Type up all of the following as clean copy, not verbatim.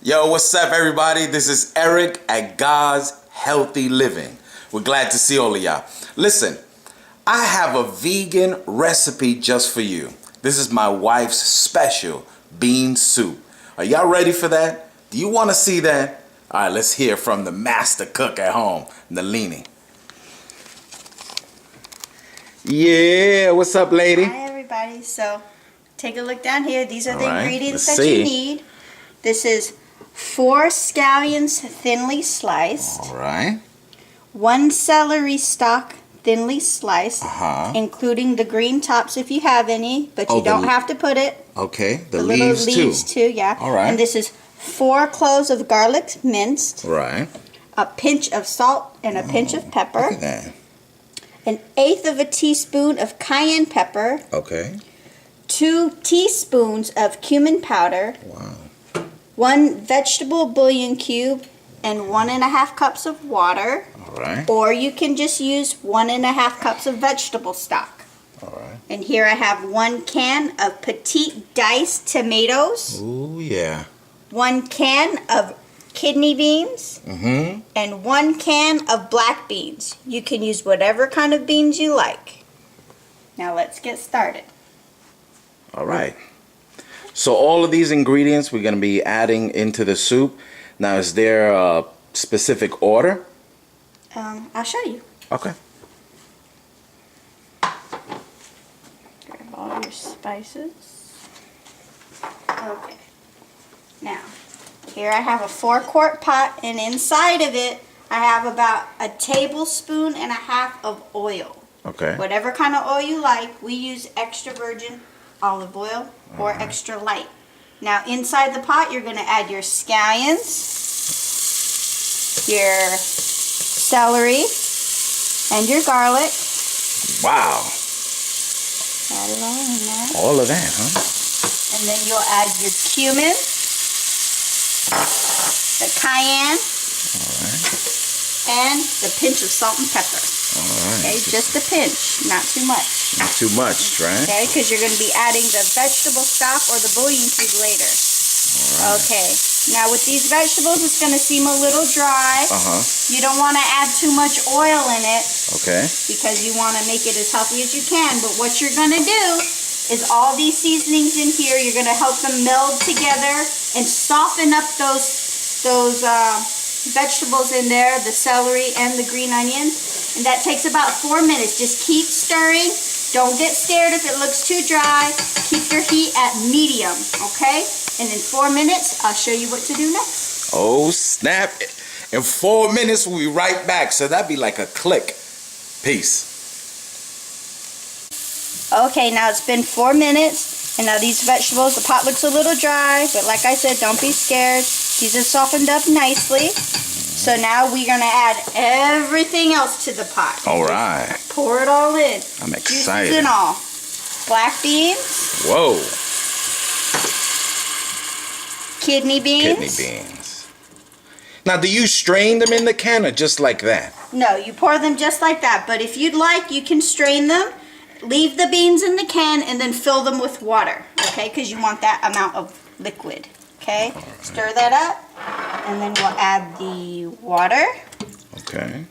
Yo, what's up, everybody? This is Eric at God's Healthy Living. We're glad to see all of y'all. Listen, I have a vegan recipe just for you. This is my wife's special bean soup. Are y'all ready for that? Do you want to see that? All right, let's hear from the master cook at home, Nalini. Yeah, what's up, lady? Hi, everybody. So, take a look down here. These are the All ingredients let's that see. you need. This is 4 scallions thinly sliced. All right. 1 celery stalk thinly sliced, including the green tops if you have any, but you don't have to put it. Okay, the little leaves too, yeah. All right. And this is 4 cloves of garlic minced. Right. A pinch of salt and a pinch of pepper. Look at that. 1/8 of a teaspoon of cayenne pepper. Okay. 2 teaspoons of cumin powder. Wow. 1 vegetable bouillon cube and 1.5 cups of water. All right. Or you can just use 1.5 cups of vegetable stock. All right. And here I have 1 can of petite diced tomatoes. Ooh, yeah. 1 can of kidney beans. Mm-hmm. And 1 can of black beans. You can use whatever kind of beans you like. Now let's get started. All right. So all of these ingredients we're going to be adding into the soup. Now, is there a specific order? I'll show you. Okay. Grab all your spices. Okay. Now, here I have a 4-quart pot, and inside of it, I have about 1.5 tablespoons of oil. Okay. Whatever kind of oil you like. We use extra virgin olive oil or extra light. Now, inside the pot, you're going to add your scallions, your celery, and your garlic. Wow. Add it all in there. All of that, huh? And then you'll add your cumin, the cayenne, and the pinch of salt and pepper. All right. Okay, just a pinch, not too much. Not too much, right? Okay, because you're going to be adding the vegetable stock or the bouillon cube later. All right. Okay, now with these vegetables, it's going to seem a little dry. You don't want to add too much oil in it. Okay. Because you want to make it as healthy as you can. But what you're going to do is all these seasonings in here, you're going to help them meld together and soften up those vegetables in there, the celery and the green onions. And that takes about 4 minutes. Just keep stirring. Don't get scared if it looks too dry. Keep your heat at medium, okay? And in 4 minutes, I'll show you what to do next. Oh, snap. In 4 minutes, we'll be right back. So that'd be like a click. Peace. Okay, now it's been 4 minutes. And now these vegetables, the pot looks a little dry. But like I said, don't be scared. These are softened up nicely. So now we're going to add everything else to the pot. All right. Pour it all in. I'm excited. Juices and all. Black beans. Whoa. Kidney beans. Kidney beans. Now, do you strain them in the can or just like that? No, you pour them just like that. But if you'd like, you can strain them. Leave the beans in the can and then fill them with water. Okay, because you want that amount of liquid. Okay, right. Stir that up. And then we'll add the water. Okay.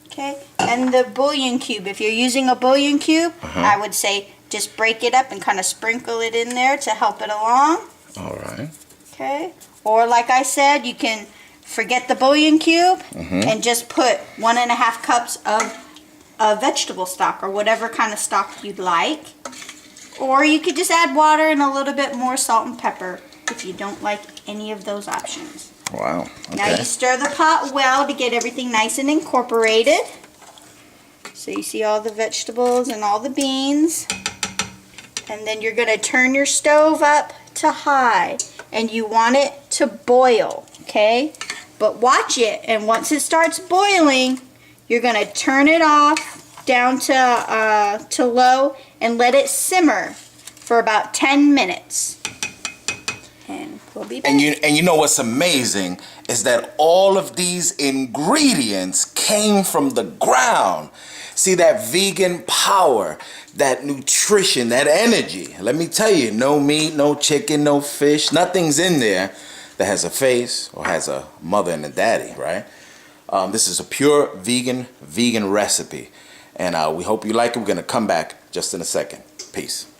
Okay, and the bouillon cube. If you're using a bouillon cube, I would say just break it up and kind of sprinkle it in there to help it along. All right. Okay, or like I said, you can forget the bouillon cube and just put 1.5 cups of vegetable stock or whatever kind of stock you'd like. Or you could just add water and a little bit more salt and pepper if you don't like any of those options. Wow. Okay. Now you stir the pot well to get everything nice and incorporated. So you see all the vegetables and all the beans. And then you're going to turn your stove up to high. And you want it to boil, okay? But watch it. And once it starts boiling, you're going to turn it off down to low and let it simmer for about 10 minutes. And we'll be back. And you know what's amazing is that all of these ingredients came from the ground. See, that vegan power, that nutrition, that energy. Let me tell you, no meat, no chicken, no fish, nothing's in there that has a face or has a mother and a daddy, right? This is a pure vegan recipe. And we hope you like it. We're going to come back just in a second. Peace.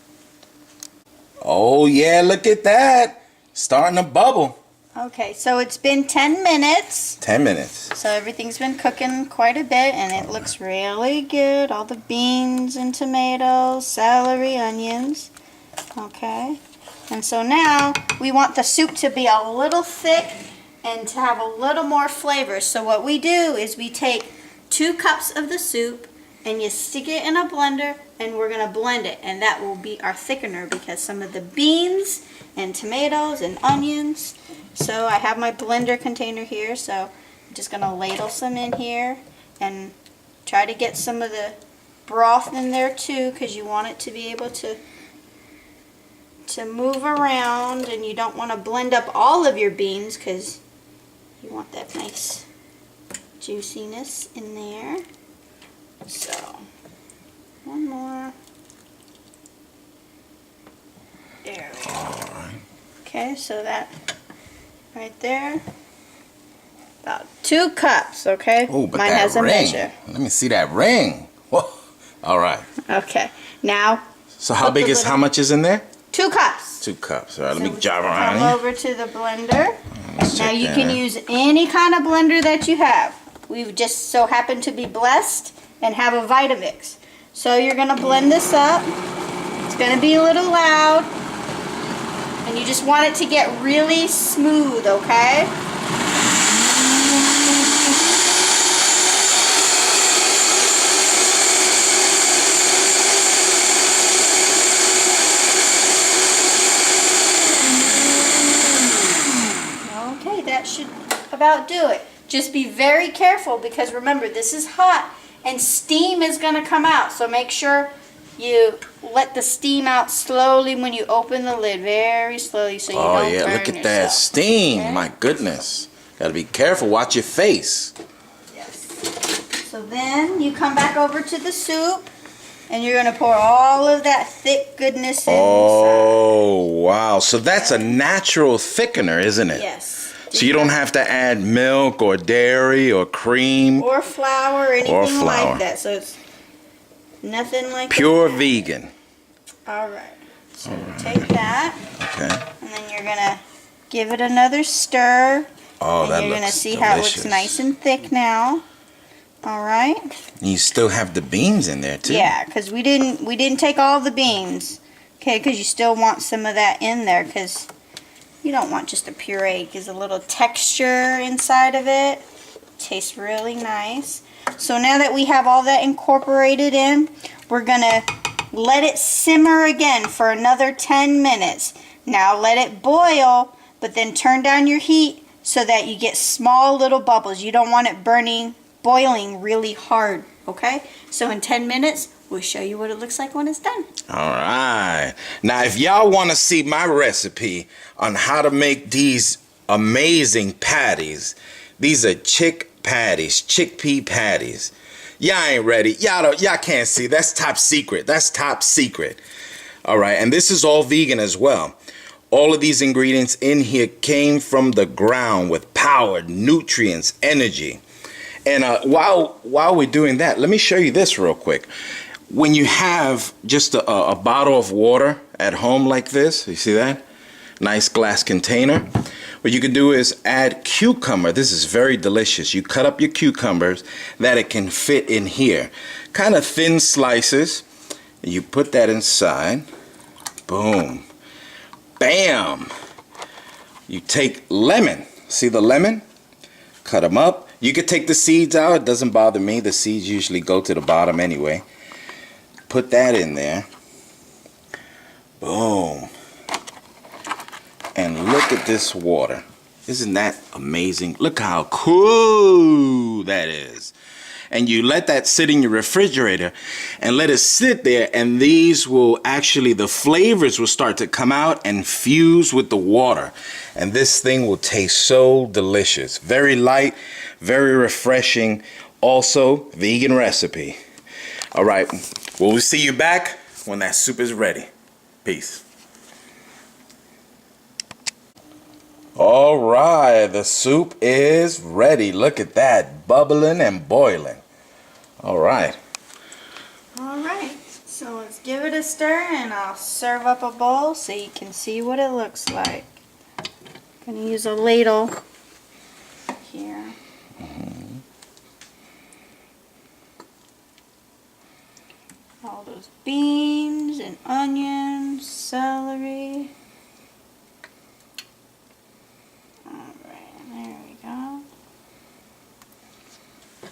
Oh, yeah, look at that. Starting to bubble. Okay, so it's been 10 minutes. 10 minutes. So everything's been cooking quite a bit, and it looks really good. All the beans and tomatoes, celery, onions. Okay. And so now we want the soup to be a little thick and to have a little more flavor. So what we do is we take 2 cups of the soup and you stick it in a blender, and we're going to blend it. And that will be our thickener because some of the beans and tomatoes and onions. So I have my blender container here, so I'm just going to ladle some in here and try to get some of the broth in there too, because you want it to be able to move around, and you don't want to blend up all of your beans because you want that nice juiciness in there. So, one more. There we go. Okay, so that right there. About 2 cups, okay? Oh, but mine that has a ring. measure. Let me see that ring. Whoa. All right. Okay, now. So how much is in there? 2 cups. 2 cups. All right, So let me jog around come here. over to the blender. Let's Now check you that can out. use any kind of blender that you have. We've just so happened to be blessed and have a Vitamix. So you're going to blend this up. It's going to be a little loud. And you just want it to get really smooth, okay? Okay, that should about do it. Just be very careful because remember, this is hot and steam is going to come out. So make sure you let the steam out slowly when you open the lid, very slowly, so you don't burn yourself. Oh yeah, look at that steam. Okay? My goodness. Gotta be careful. Watch your face. Yes. So then you come back over to the soup and you're going to pour all of that thick goodness in. Oh, wow. So that's a natural thickener, isn't it? Yes. So you don't have to add milk or dairy or cream. Or flour or anything flour. like that. So it's nothing like Pure that. vegan. All right. So take that. Okay. And then you're going to give it another stir. Oh, and that you're looks going to see delicious. how it looks nice and thick now. All right. You still have the beans in there too. Yeah, because we didn't take all the beans. Okay, because you still want some of that in there because you don't want just a puree. It gives a little texture inside of it. Tastes really nice. So now that we have all that incorporated in, we're going to let it simmer again for another 10 minutes. Now let it boil, but then turn down your heat so that you get small little bubbles. You don't want it boiling really hard, okay? So in 10 minutes, we'll show you what it looks like when it's done. All right. Now, if y'all want to see my recipe on how to make these amazing patties, these are chickpea patties. Y'all ain't ready. Y'all can't see. That's top secret. That's top secret. All right. And this is all vegan as well. All of these ingredients in here came from the ground with power, nutrients, energy. And while we're doing that, let me show you this real quick. When you have just a bottle of water at home like this, you see that? Nice glass container. What you can do is add cucumber. This is very delicious. You cut up your cucumbers that it can fit in here. Kind of thin slices. And you put that inside. Boom. Bam. You take lemon. See the lemon? Cut them up. You could take the seeds out. It doesn't bother me. The seeds usually go to the bottom anyway. Put that in there. Boom. And look at this water. Isn't that amazing? Look how cool that is. And you let that sit in your refrigerator and let it sit there, and these will actually, the flavors will start to come out and fuse with the water. And this thing will taste so delicious. Very light, very refreshing. Also, vegan recipe. All right, well, we'll see you back when that soup is ready. Peace. All right, the soup is ready. Look at that, bubbling and boiling. All right. All right, so let's give it a stir and I'll serve up a bowl so you can see what it looks like. I'm gonna use a ladle here. All those beans and onions, celery. Alright, there we go.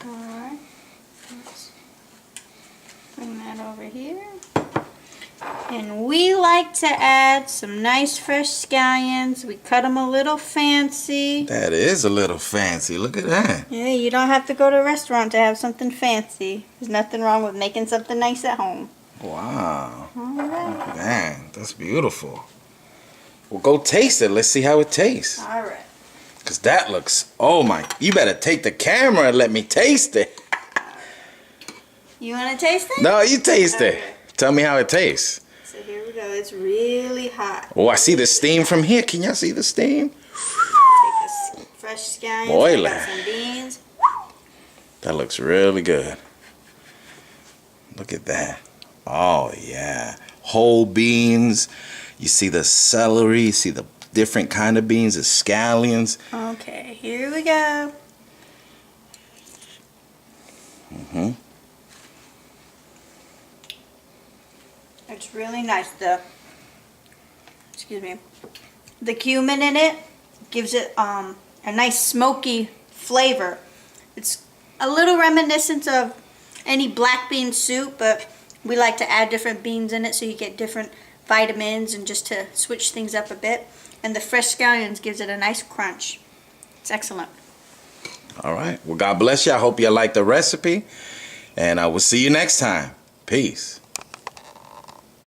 Alright, let's bring that over here. And we like to add some nice fresh scallions. We cut them a little fancy. That is a little fancy. Look at that. Yeah, you don't have to go to a restaurant to have something fancy. There's nothing wrong with making something nice at home. Wow. All right. Man, that's beautiful. Well, go taste it. Let's see how it tastes. All right. Because that looks, oh my, you better take the camera and let me taste it. You want to taste it? No, you taste it. Okay. Tell me how it tastes. So here we go. It's really hot. Oh, I see the steam from here. Can y'all see the steam? Take this fresh scallions. Boiling. Got some beans. That looks really good. Look at that. Oh, yeah. Whole beans. You see the celery. You see the different kind of beans, the scallions. Okay, here we go. Mm-hmm. It's really nice. The cumin in it gives it a nice smoky flavor. It's a little reminiscent of any black bean soup, but we like to add different beans in it so you get different vitamins and just to switch things up a bit. And the fresh scallions gives it a nice crunch. It's excellent. All right. Well, God bless you. I hope you like the recipe. And I will see you next time. Peace.